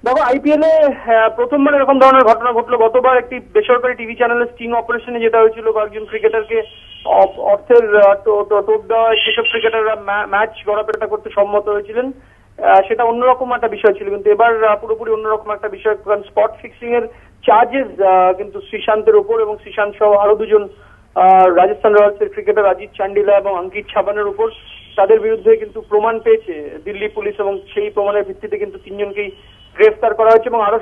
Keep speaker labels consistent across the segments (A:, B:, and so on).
A: দেখো আইপিএল এ প্রথমবার এরকম ধরনের ঘটনা ঘটলো। গতবার একটি বেসরকারি টিভি চ্যানেলের স্টিং অপারেশনে যেটা হয়েছিল, কয়েকজন ক্রিকেটারকে অর্থের টোপ দেওয়া সেসব ক্রিকেটাররা ম্যাচ গড়াপেটা করতে সম্মত হয়েছিলেন। সেটা অন্যরকম একটা বিষয় ছিল, কিন্তু এবার পুরোপুরি অন্যরকম একটা বিষয়। কারণ স্পট ফিক্সিং এর চার্জেস কিন্তু শ্রীশান্তের উপর এবং শ্রীশান্ত সহ আরো দুজন রাজস্থান রয়্যালস এর ক্রিকেটার অজিত চান্ডিলা এবং অঙ্কিত ছাবানের উপর, তাদের বিরুদ্ধে কিন্তু প্রমাণ পেয়েছে দিল্লি পুলিশ এবং সেই প্রমাণের ভিত্তিতে কিন্তু তিনজনকেই গ্রেফতার করা হয়েছে এবং আরো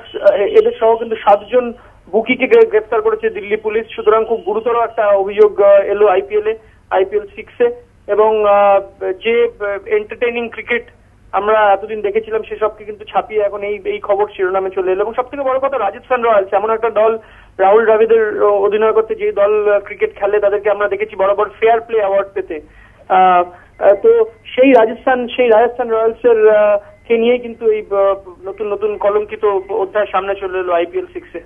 A: এদের সহ কিন্তু 7 জন বুকিকে গ্রেফতার করেছে দিল্লি পুলিশ। সুতরাং খুব গুরুতর একটা অভিযোগ এলো আইপিএল 6-এ। এবং যে এন্টারটেইনিং ক্রিকেট আমরা এতদিন দেখেছিলাম সেসবকে কিন্তু ছাপিয়ে এখন এই খবর শিরোনামে চলে এলো। এবং সব থেকে বড় কথা, রাজস্থান রয়্যালস এমন একটা দল, রাহুল দ্রাবিড়ের অধিনায়ক করতে যে দল ক্রিকেট খেলে তাদেরকে আমরা দেখেছি বরাবর ফেয়ার প্লে অ্যাওয়ার্ড পেতে। তো সেই রাজস্থান রয়্যালস এর কে নিয়ে কিন্তু এই নতুন কলঙ্কিত অধ্যায় সামনে চলে এলো আইপিএল 6-এ।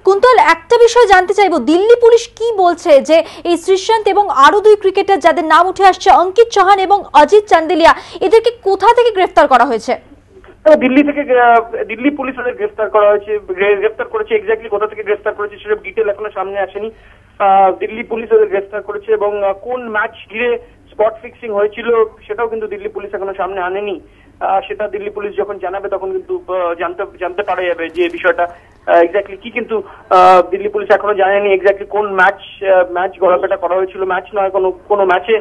B: কুন্তল, একটা বিষয় জানতে চাইবো, দিল্লি পুলিশ কি বলছে যে এই শ্রীশান্ত এবং আরো 2 ক্রিকেটার যাদের নাম উঠে আসছে, অঙ্কিত চাহান এবং অজিত চান্দিলিয়া, এদেরকে কোথা থেকে গ্রেফতার করা হয়েছে?
A: দিল্লি পুলিশ ওদের গ্রেফতার করেছে। এক্স্যাক্টলি কোথা থেকে গ্রেফতার করেছে সেসব ডিটেল এখনো সামনে আসেনি। দিল্লি পুলিশ ওদের গ্রেফতার করেছে এবং কোন ম্যাচ ঘিরে স্পট ফিক্সিং হয়েছিল সেটাও কিন্তু দিল্লি পুলিশ এখনো সামনে আনেনি। সেটা দিল্লি পুলিশ যখন জানাবে তখন কিন্তু জানতে পারা যাবে যে বিষয়টা এক্স্যাক্টলি কি। কিন্তু দিল্লি পুলিশ এখনো জানেনি এক্স্যাক্টলি কোন ম্যাচ গড়াপেটা করা হয়েছিল। ম্যাচ নয়, কোনো ম্যাচে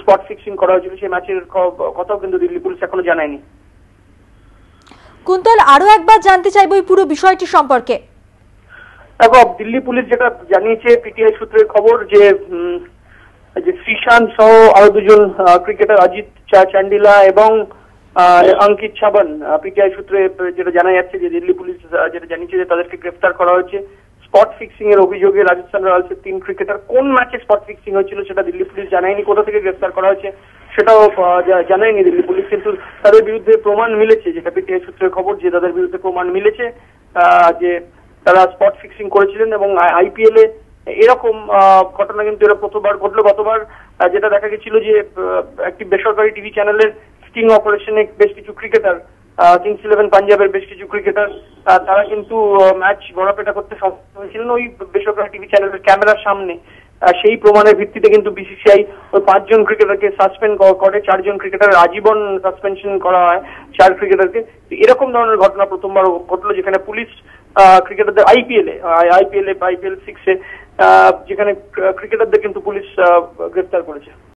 A: স্পট ফিক্সিং করা হয়েছিল, সেই ম্যাচের কথাও কিন্তু দিল্লি পুলিশ এখনো জানায়নি।
B: কুন্তল, আরো একবার জানতে চাইবো এই পুরো বিষয়টি সম্পর্কে।
A: দেখো, দিল্লি পুলিশ যেটা জানিয়েছে, পিটিআই সূত্রের খবর, যে শ্রীশান্ত সহ আরো 2 জন ক্রিকেটার অজিত চান্ডিলা এবং অঙ্কিত ছাবান, পিটিআই সূত্রে যেটা জানা যাচ্ছে যে দিল্লি পুলিশ যেটা জানিয়েছে যে তাদেরকে গ্রেফতার করা হয়েছে স্পট ফিক্সিং এর অভিযোগে। রাজস্থান রয়্যালস এর 3 ক্রিকেটার, কোন ম্যাচে স্পট ফিক্সিং হয়েছিল সেটা দিল্লি পুলিশ জানায়নি। কোথা থেকে গ্রেফতার করা হয়েছে সেটাও জানায়নি দিল্লি পুলিশ। কিন্তু তাদের বিরুদ্ধে প্রমাণ মিলেছে, যেটা পিটিআই সূত্রের খবর, যে তাদের বিরুদ্ধে প্রমাণ মিলেছে যে তারা স্পট ফিক্সিং করেছিলেন। এবং আইপিএল এ এরকম ঘটনা কিন্তু এরা প্রথমবার ঘটলো। গতবার যেটা দেখা গেছিল যে একটি বেসরকারি টিভি চ্যানেলের স্টিং অপারেশনে বেশ কিছু ক্রিকেটার, কিংস 11 পাঞ্জাবের বেশ কিছু ক্রিকেটার, তারা কিন্তু ম্যাচ গড়াপেটা করতে সক্ষম হয়েছিলেন ওই বেসরকারি টিভি চ্যানেলের ক্যামেরার সামনে। সেই প্রমাণের ভিত্তিতে কিন্তু বিসিসিআই ওই 5 জন ক্রিকেটারকে সাসপেন্ড করে, 4 জন ক্রিকেটার আজীবন সাসপেনশন করা হয় 4 ক্রিকেটারকে। এরকম ধরনের ঘটনা প্রথমবার ঘটলো, যেখানে পুলিশ ক্রিকেটারদের আইপিএল 6-এ যেখানে ক্রিকেটারদের কিন্তু পুলিশ গ্রেফতার করেছে।